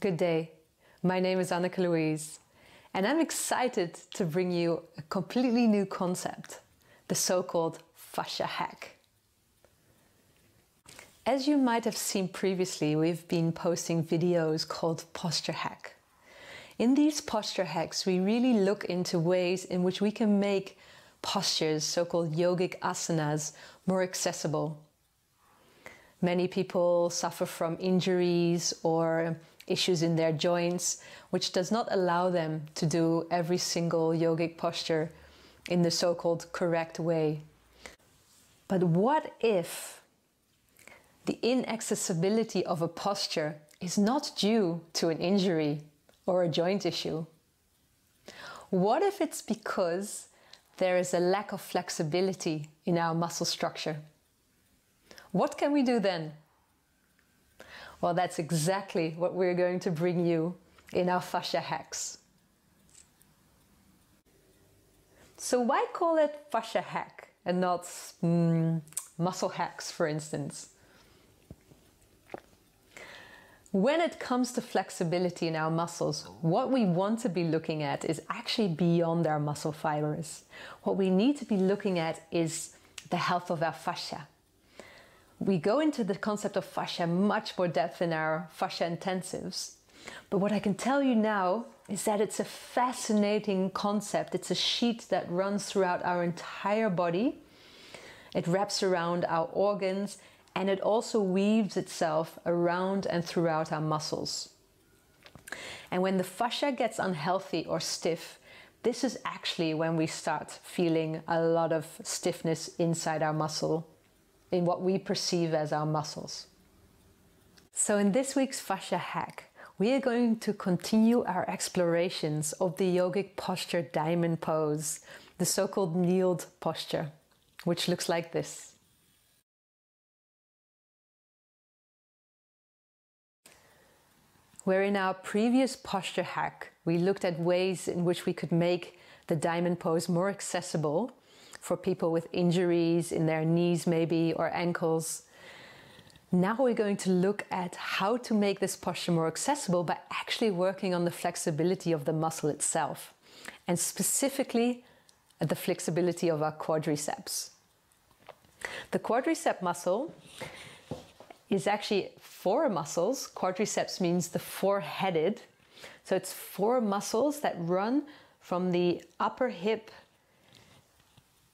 Good day. My name is Anneke Louise, and I'm excited to bring you a completely new concept, the so-called Fascia Hack. As you might have seen previously, we've been posting videos called Posture Hack. In these posture hacks, we really look into ways in which we can make postures, so-called yogic asanas, more accessible. Many people suffer from injuries or issues in their joints, which does not allow them to do every single yogic posture in the so-called correct way. But what if the inaccessibility of a posture is not due to an injury or a joint issue? What if it's because there is a lack of flexibility in our muscle structure? What can we do then? Well, that's exactly what we're going to bring you in our Fascia Hacks. So why call it Fascia Hack and not muscle hacks, for instance? When it comes to flexibility in our muscles, what we want to be looking at is actually beyond our muscle fibers. What we need to be looking at is the health of our fascia. We go into the concept of fascia much more depth in our fascia intensives. But what I can tell you now is that it's a fascinating concept. It's a sheet that runs throughout our entire body. It wraps around our organs, and it also weaves itself around and throughout our muscles. And when the fascia gets unhealthy or stiff, this is actually when we start feeling a lot of stiffness inside our muscle, in what we perceive as our muscles. So in this week's Fascia Hack, we are going to continue our explorations of the yogic posture diamond pose, the so-called kneeled posture, which looks like this. Where in our previous posture hack, we looked at ways in which we could make the diamond pose more accessible for people with injuries in their knees maybe or ankles. Now we're going to look at how to make this posture more accessible by actually working on the flexibility of the muscle itself, and specifically the flexibility of our quadriceps. The quadricep muscle is actually four muscles. Quadriceps means the four-headed. So it's four muscles that run from the upper hip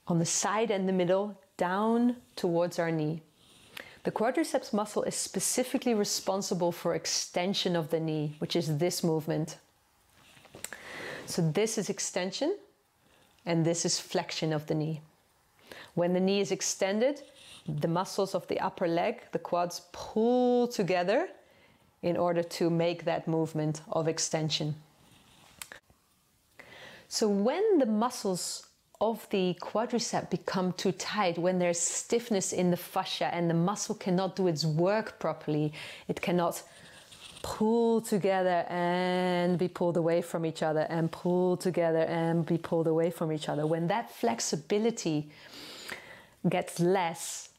on the side and the middle down towards our knee. The quadriceps muscle is specifically responsible for extension of the knee, which is this movement. So this is extension and this is flexion of the knee. When the knee is extended, the muscles of the upper leg, the quads, pull together in order to make that movement of extension. So when the muscles of the quadricep become too tight, when there's stiffness in the fascia and the muscle cannot do its work properly, it cannot pull together and be pulled away from each other and pull together and be pulled away from each other. When that flexibility gets less,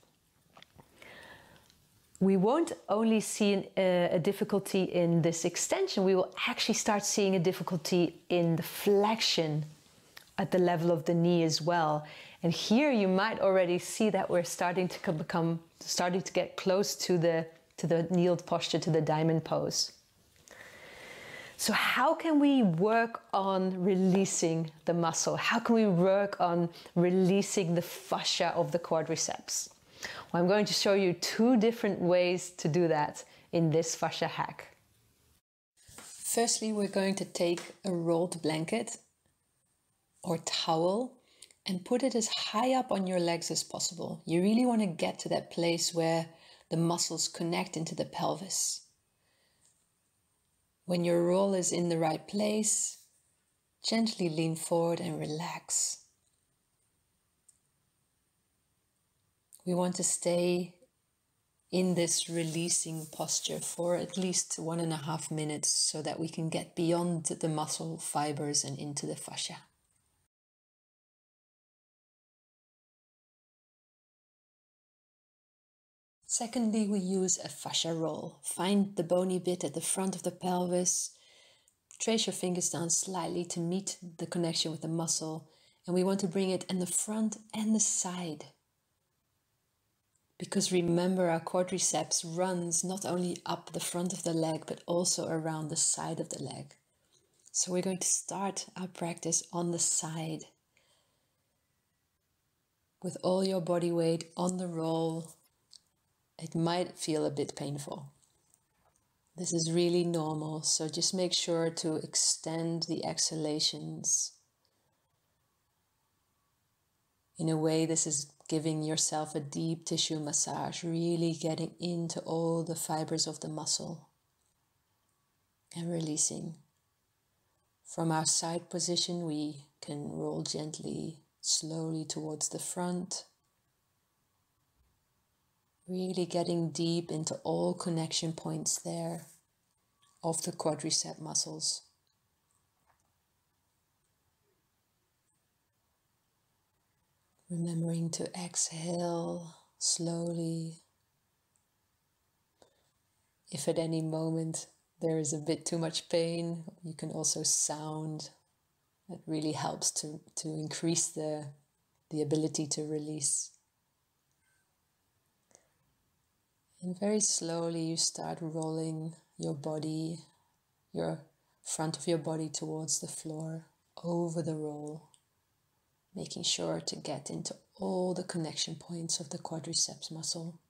we won't only see a difficulty in this extension, we will actually start seeing a difficulty in the flexion at the level of the knee as well. And here you might already see that we're starting to get close to the kneeled posture, to the diamond pose. So how can we work on releasing the muscle? How can we work on releasing the fascia of the quadriceps? Well, I'm going to show you two different ways to do that in this fascia hack. Firstly, we're going to take a rolled blanket or towel and put it as high up on your legs as possible. You really want to get to that place where the muscles connect into the pelvis. When your roll is in the right place, gently lean forward and relax. We want to stay in this releasing posture for at least 1.5 minutes so that we can get beyond the muscle fibers and into the fascia. Secondly, we use a fascia roll. Find the bony bit at the front of the pelvis. Trace your fingers down slightly to meet the connection with the muscle. And we want to bring it in the front and the side. Because remember, our quadriceps runs not only up the front of the leg, but also around the side of the leg. So we're going to start our practice on the side. With all your body weight on the roll, it might feel a bit painful. This is really normal, so just make sure to extend the exhalations. In a way, this is giving yourself a deep tissue massage, really getting into all the fibers of the muscle and releasing. From our side position, we can roll gently, slowly towards the front, really getting deep into all connection points there of the quadricep muscles. Remembering to exhale slowly. If at any moment there is a bit too much pain, you can also sound. That really helps to increase the ability to release. And very slowly you start rolling your body, your front of your body towards the floor, over the roll, making sure to get into all the connection points of the quadriceps muscle.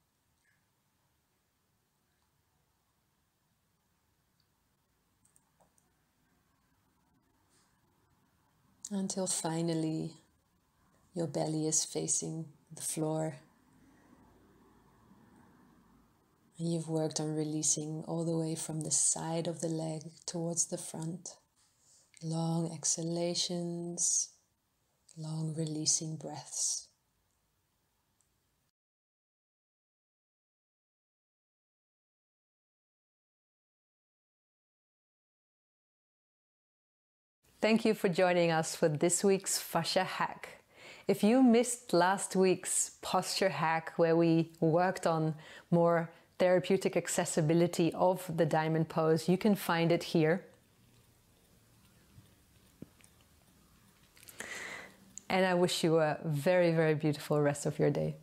Until finally your belly is facing the floor. And you've worked on releasing all the way from the side of the leg towards the front. Long exhalations, long releasing breaths. Thank you for joining us for this week's Fascia Hack. If you missed last week's posture hack where we worked on more therapeutic accessibility of the diamond pose, you can find it here. And I wish you a very, very beautiful rest of your day.